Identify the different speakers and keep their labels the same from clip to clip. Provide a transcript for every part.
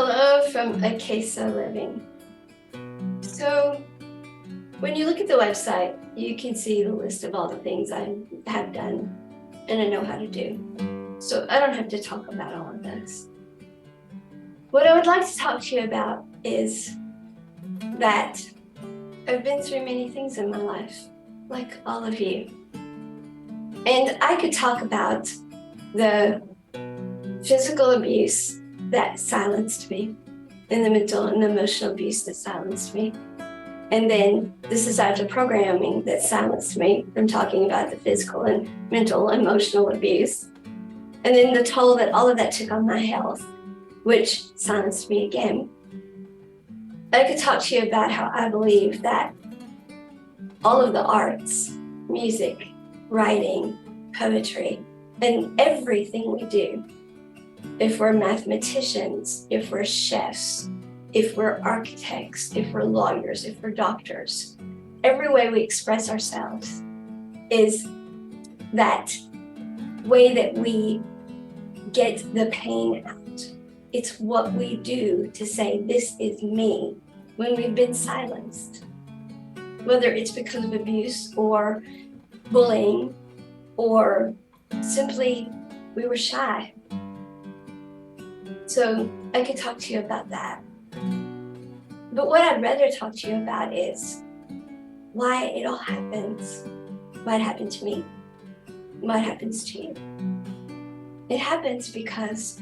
Speaker 1: Hello from Akasa Living. So when you look at the website, you can see the list of all the things I have done and I know how to do. So I don't have to talk about all of this. What I would like to talk to you about is that I've been through many things in my life, like all of you. And I could talk about the physical abuse that silenced me, and the mental and emotional abuse that silenced me. And then the societal programming that silenced me from talking about the physical and mental and emotional abuse. And then the toll that all of that took on my health, which silenced me again. I could talk to you about how I believe that all of the arts, music, writing, poetry, and everything we do, if we're mathematicians, if we're chefs, if we're architects, if we're lawyers, if we're doctors, every way we express ourselves is that way that we get the pain out. It's what we do to say, this is me, when we've been silenced. Whether it's because of abuse or bullying, or simply we were shy. So I could talk to you about that. But what I'd rather talk to you about is why it all happens, what happened to me, what happens to you. It happens because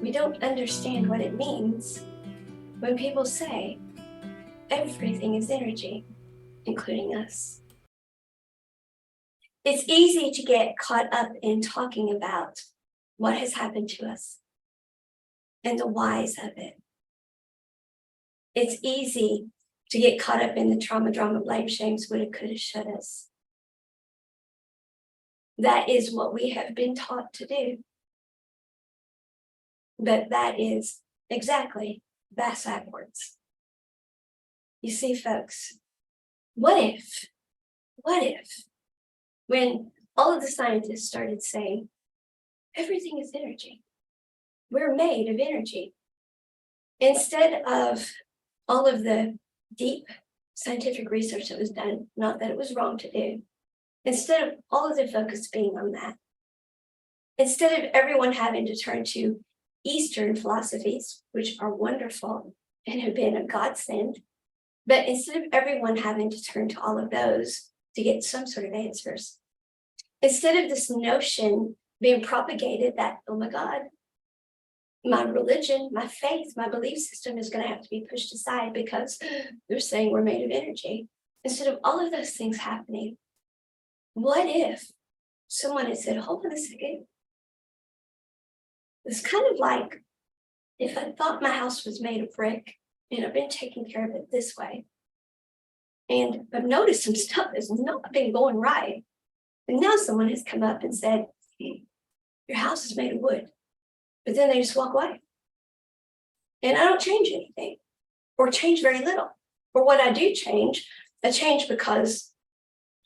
Speaker 1: we don't understand what it means when people say everything is energy, including us. It's easy to get caught up in talking about what has happened to us and the whys of it. It's easy to get caught up in the trauma, drama, blame, shames, woulda, coulda, shouldas. That is what we have been taught to do. But that is exactly backwards. You see, folks, what if, when all of the scientists started saying, everything is energy, we're made of energy, instead of all of the deep scientific research that was done, not that it was wrong to do, instead of all of the focus being on that, instead of everyone having to turn to Eastern philosophies, which are wonderful and have been a godsend, but instead of everyone having to turn to all of those to get some sort of answers, instead of this notion being propagated that, oh my God, my religion, my faith, my belief system is going to have to be pushed aside because they're saying we're made of energy. Instead of all of those things happening, what if someone had said, hold on a second. It's kind of like if I thought my house was made of brick and I've been taking care of it this way, and I've noticed some stuff has not been going right. And now someone has come up and said, your house is made of wood. But then they just walk away. And I don't change anything or change very little. Or what I do change, I change because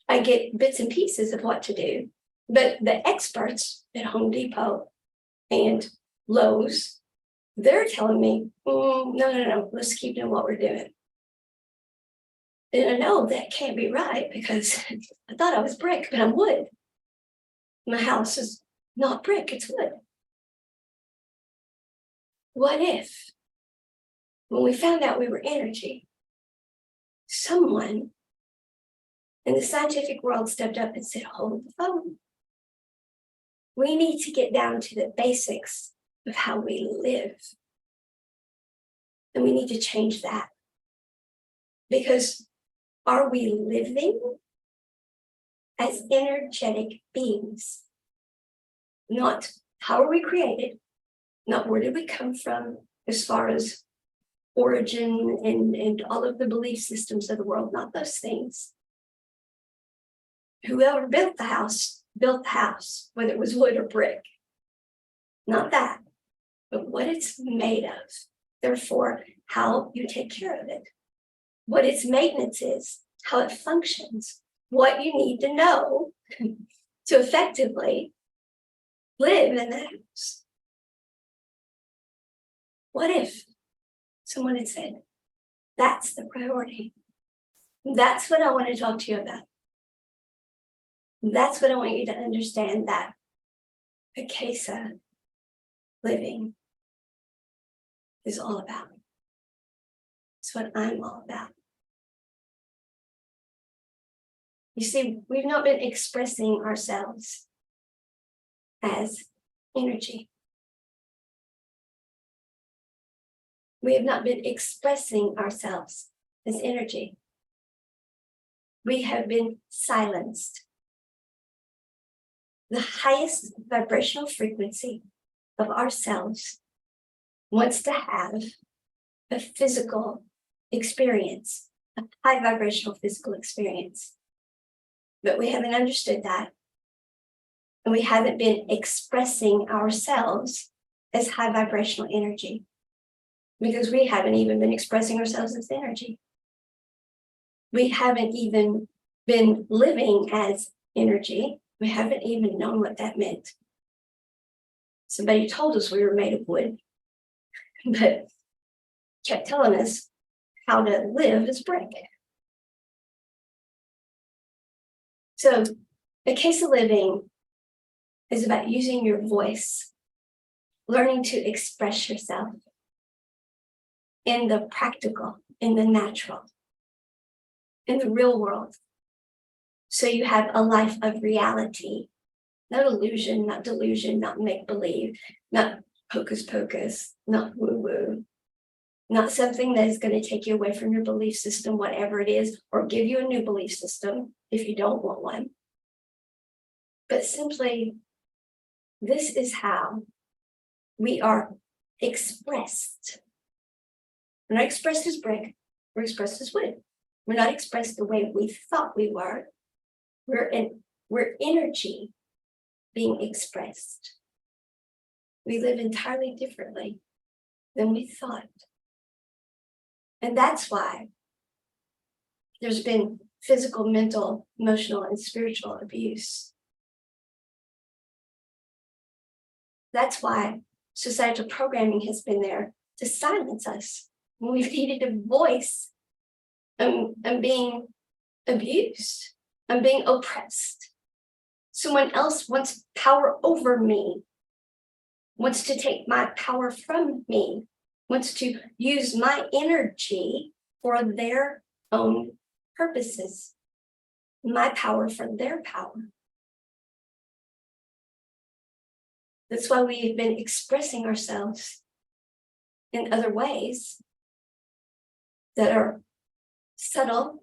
Speaker 1: I get bits and pieces of what to do. But the experts at Home Depot and Lowe's, they're telling me, no, let's keep doing what we're doing. And I know that can't be right because I thought I was brick, but I'm wood. My house is not brick, it's wood. What if, when we found out we were energy, someone in the scientific world stepped up and said, hold the phone. We need to get down to the basics of how we live. And we need to change that. Because are we living as energetic beings? Not how are we created, not where did we come from as far as origin and all of the belief systems of the world, not those things. Whoever built the house, whether it was wood or brick. Not that, but what it's made of. Therefore, how you take care of it. What its maintenance is, how it functions, what you need to know to effectively live in the house. What if someone had said, that's the priority? That's what I want to talk to you about. That's what I want you to understand, that Akasa living is all about. It's what I'm all about. You see, we've not been expressing ourselves as energy. We have not been expressing ourselves as energy. We have been silenced. The highest vibrational frequency of ourselves wants to have a physical experience, a high vibrational physical experience. But we haven't understood that. And we haven't been expressing ourselves as high vibrational energy, because we haven't even been expressing ourselves as energy. We haven't even been living as energy. We haven't even known what that meant. Somebody told us we were made of wood, but kept telling us how to live as brick. So Akasa living is about using your voice, learning to express yourself in the practical, in the natural, in the real world. So you have a life of reality, not illusion, not delusion, not make-believe, not hocus pocus, not woo-woo, not something that is going to take you away from your belief system, whatever it is, or give you a new belief system if you don't want one. But simply, this is how we are expressed. We're not expressed as brick, we're expressed as wood. We're not expressed the way we thought we were. We're energy being expressed. We live entirely differently than we thought. And that's why there's been physical, mental, emotional, and spiritual abuse. That's why societal programming has been there to silence us when we've needed a voice. I'm being abused. I'm being oppressed. Someone else wants power over me, wants to take my power from me, wants to use my energy for their own purposes, my power for their power. That's why we've been expressing ourselves in other ways that are subtle,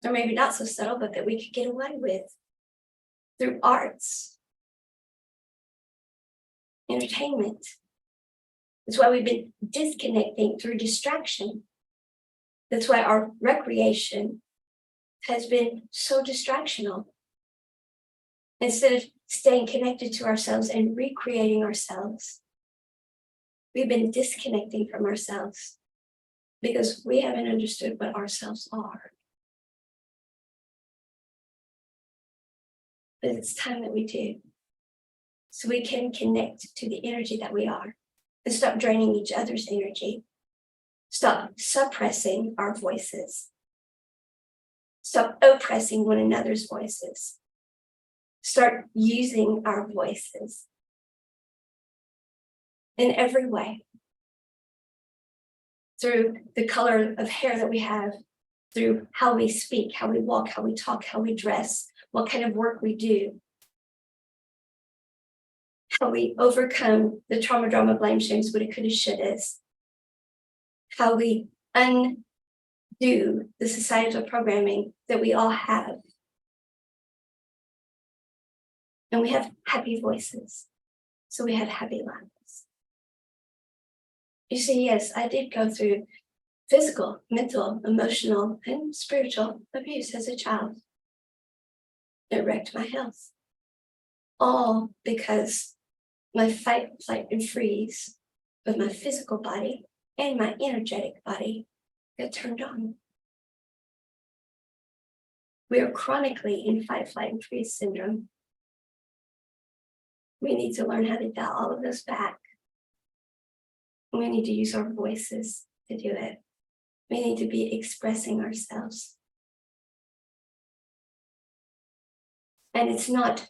Speaker 1: or maybe not so subtle, but that we could get away with through arts, entertainment. That's why we've been disconnecting through distraction. That's why our recreation has been so distractional. Instead of staying connected to ourselves and recreating ourselves, we've been disconnecting from ourselves because we haven't understood what ourselves are. But it's time that we do, so we can connect to the energy that we are and stop draining each other's energy. Stop suppressing our voices. Stop oppressing one another's voices. Start using our voices in every way. Through the color of hair that we have, through how we speak, how we walk, how we talk, how we dress, what kind of work we do, how we overcome the trauma, drama, blame, shames, woulda, coulda, shouldas, how we undo the societal programming that we all have. And we have happy voices, so we have happy lives. You see, yes, I did go through physical, mental, emotional, and spiritual abuse as a child. It wrecked my health, all because my fight, flight, and freeze of my physical body and my energetic body got turned on. We are chronically in fight, flight, and freeze syndrome. We need to learn how to dial all of this back We need to use our voices to do it. We need to be expressing ourselves. And it's not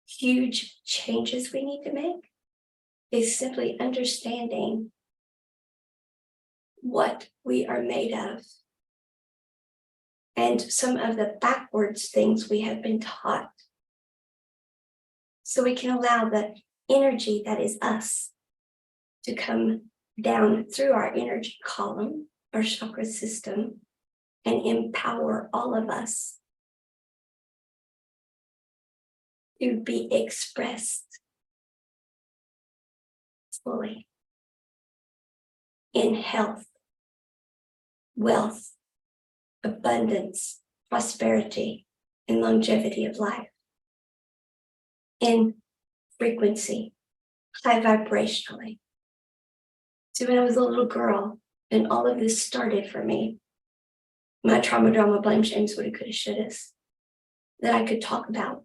Speaker 1: huge changes we need to make. It's simply understanding what we are made of and some of the backwards things we have been taught. So we can allow the energy that is us to come down through our energy column, our chakra system, and empower all of us to be expressed fully in health, wealth, abundance, prosperity, and longevity of life, in frequency, high vibrationally. So when I was a little girl and all of this started for me, my trauma, drama, blame, shames, woulda, coulda, shouldas, that I could talk about,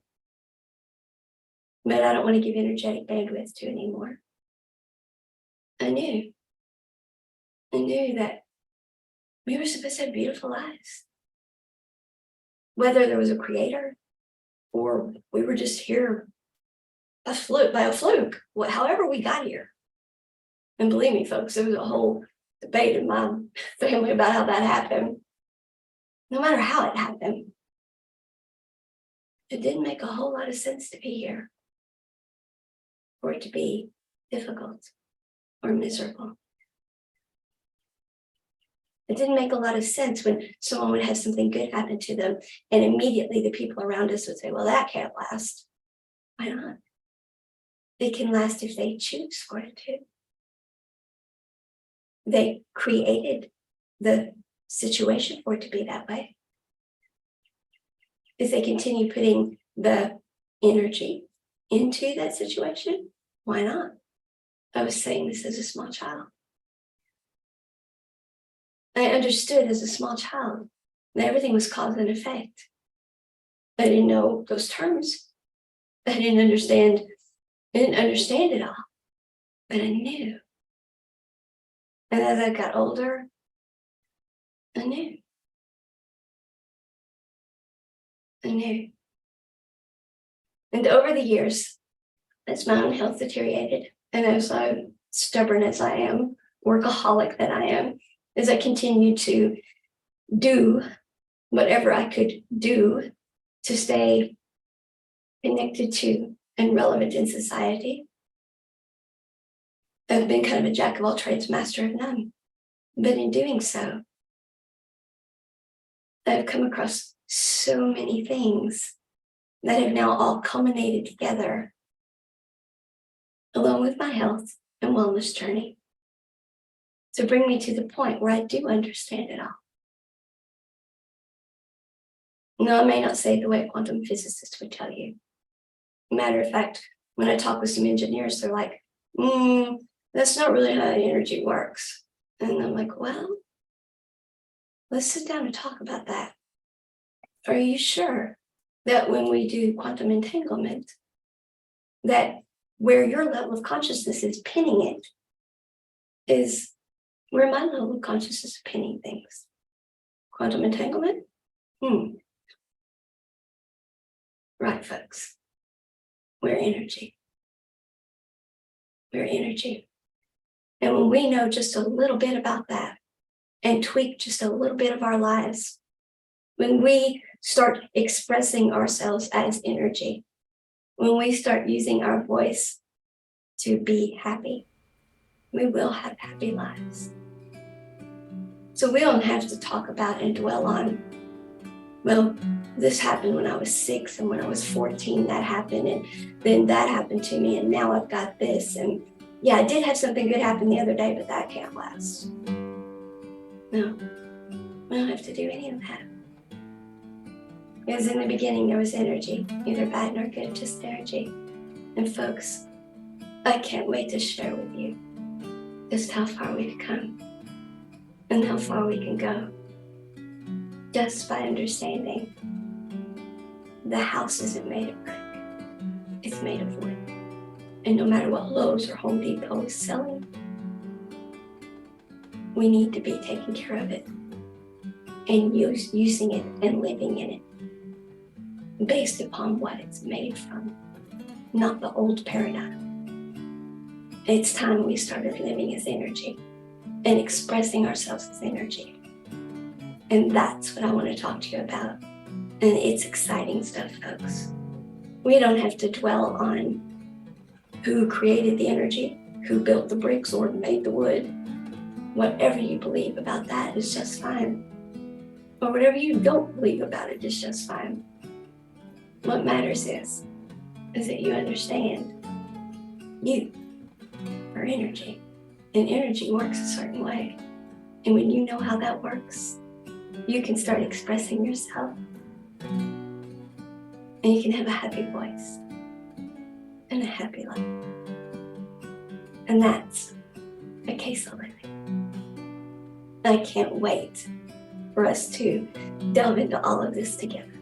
Speaker 1: but I don't want to give energetic bandwidth to anymore. I knew that we were supposed to have beautiful lives. Whether there was a creator or we were just here by a fluke, however we got here. And believe me, folks, there was a whole debate in my family about how that happened. No matter how it happened, it didn't make a whole lot of sense to be here, or to be difficult or miserable. It didn't make a lot of sense when someone would have something good happen to them, and immediately the people around us would say, well, that can't last. Why not? It can last if they choose for it to. They created the situation for it to be that way. If they continue putting the energy into that situation, why not? I was saying this as a small child. I understood as a small child that everything was cause and effect. I didn't know those terms. I didn't understand it all, but I knew. And as I got older, I knew. And over the years, as my own health deteriorated, and as stubborn as I am, workaholic that I am, as I continued to do whatever I could do to stay connected to and relevant in society, I've been kind of a jack of all trades, master of none. But in doing so, I've come across so many things that have now all culminated together, along with my health and wellness journey, to bring me to the point where I do understand it all. Now, I may not say it the way a quantum physicist would tell you. Matter of fact, when I talk with some engineers, they're like, that's not really how energy works. And I'm like, well, let's sit down and talk about that. Are you sure that when we do quantum entanglement, that where your level of consciousness is pinning it is where my level of consciousness is pinning things? Quantum entanglement? Right, folks. We're energy. We're energy. And when we know just a little bit about that and tweak just a little bit of our lives, when we start expressing ourselves as energy, when we start using our voice to be happy, we will have happy lives. So we don't have to talk about and dwell on, well, this happened when I was 6, and when I was 14, that happened, and then that happened to me, and now I've got this. And yeah, I did have something good happen the other day, but that can't last. No, we don't have to do any of that. Because in the beginning, there was energy, neither bad nor good, just energy. And folks, I can't wait to share with you just how far we've come and how far we can go just by understanding the house isn't made of brick, it's made of wood. And no matter what Lowe's or Home Depot is selling, we need to be taking care of it and using it and living in it based upon what it's made from, not the old paradigm. It's time we started living as energy and expressing ourselves as energy. And that's what I want to talk to you about. And it's exciting stuff, folks. We don't have to dwell on who created the energy, who built the bricks or made the wood. Whatever you believe about that is just fine. Or whatever you don't believe about it is just fine. What matters is that you understand you are energy, and energy works a certain way. And when you know how that works, you can start expressing yourself, and you can have a happy voice and a happy life. And that's Akasa living. I can't wait for us to delve into all of this together.